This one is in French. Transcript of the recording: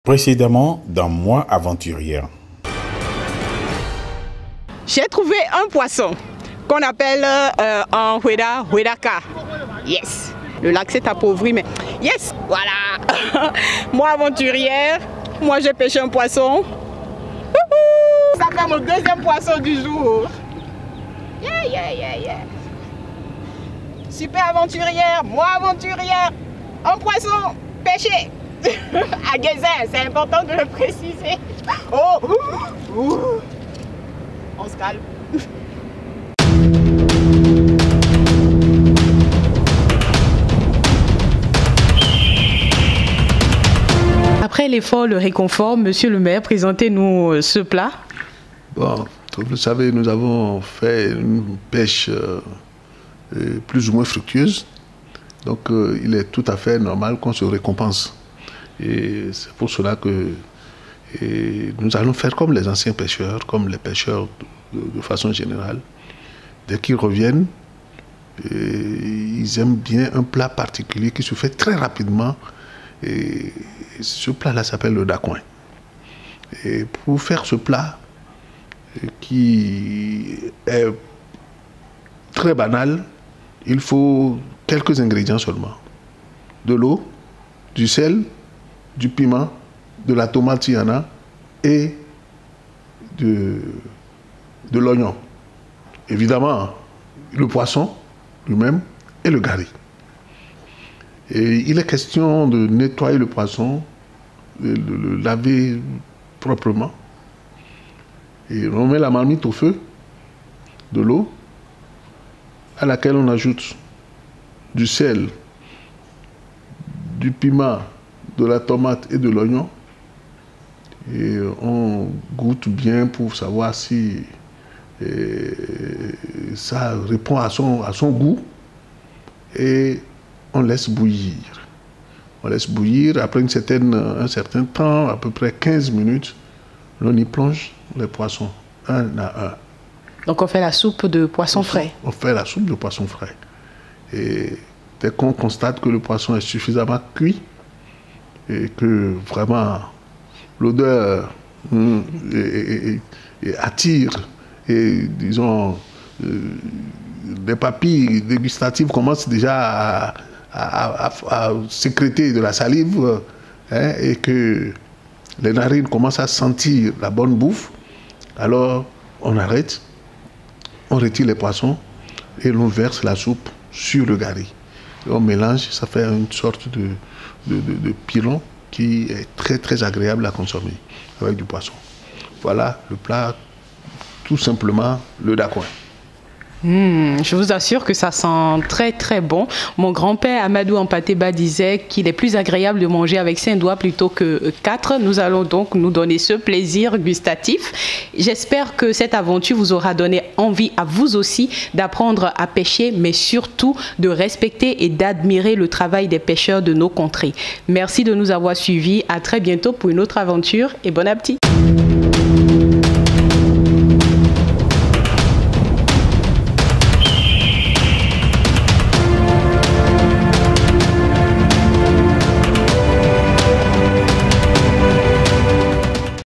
Précédemment, dans Moi aventurière. J'ai trouvé un poisson qu'on appelle en Huedaka. Yes. Le lac s'est appauvri, mais yes, voilà. Moi aventurière, moi j'ai pêché un poisson. Ça fait mon deuxième poisson du jour. Yeah. Super aventurière, moi aventurière, un poisson pêché. À Guézin, c'est important de le préciser. On se calme. Après l'effort, le réconfort, monsieur le maire, présentez-nous ce plat. Bon, vous savez, nous avons fait une pêche plus ou moins fructueuse. Donc, il est tout à fait normal qu'on se récompense. Et c'est pour cela que nous allons faire comme les anciens pêcheurs, comme les pêcheurs de façon générale. Dès qu'ils reviennent, ils aiment bien un plat particulier qui se fait très rapidement. Et ce plat-là s'appelle le dacouin. Et pour faire ce plat, qui est très banal, il faut quelques ingrédients seulement. De l'eau, du sel, du piment, de la tomate s'il y en a, et de l'oignon. Évidemment, le poisson lui-même et le gari. Et il est question de nettoyer le poisson, de le laver proprement. Et on met la marmite au feu, de l'eau, à laquelle on ajoute du sel, du piment, de la tomate et de l'oignon. Et on goûte bien pour savoir si ça répond à son goût. Et on laisse bouillir. On laisse bouillir. Après un certain temps, à peu près 15 minutes, on y plonge les poissons, un à un. Donc on fait la soupe de poisson frais. On fait la soupe de poisson frais. Et dès qu'on constate que le poisson est suffisamment cuit, et que vraiment l'odeur attire, et disons, les papilles dégustatives commencent déjà à sécréter de la salive, et que les narines commencent à sentir la bonne bouffe, alors on arrête, on retire les poissons et l'on verse la soupe sur le gari. Et on mélange, ça fait une sorte de pilon qui est très très agréable à consommer avec du poisson. Voilà le plat, tout simplement le dacouin. Je vous assure que ça sent très très bon. Mon grand-père Amadou Ampateba disait qu'il est plus agréable de manger avec 5 doigts plutôt que 4. Nous allons donc nous donner ce plaisir gustatif. J'espère que cette aventure vous aura donné envie à vous aussi d'apprendre à pêcher, mais surtout de respecter et d'admirer le travail des pêcheurs de nos contrées. Merci de nous avoir suivis. À très bientôt pour une autre aventure et bon appétit.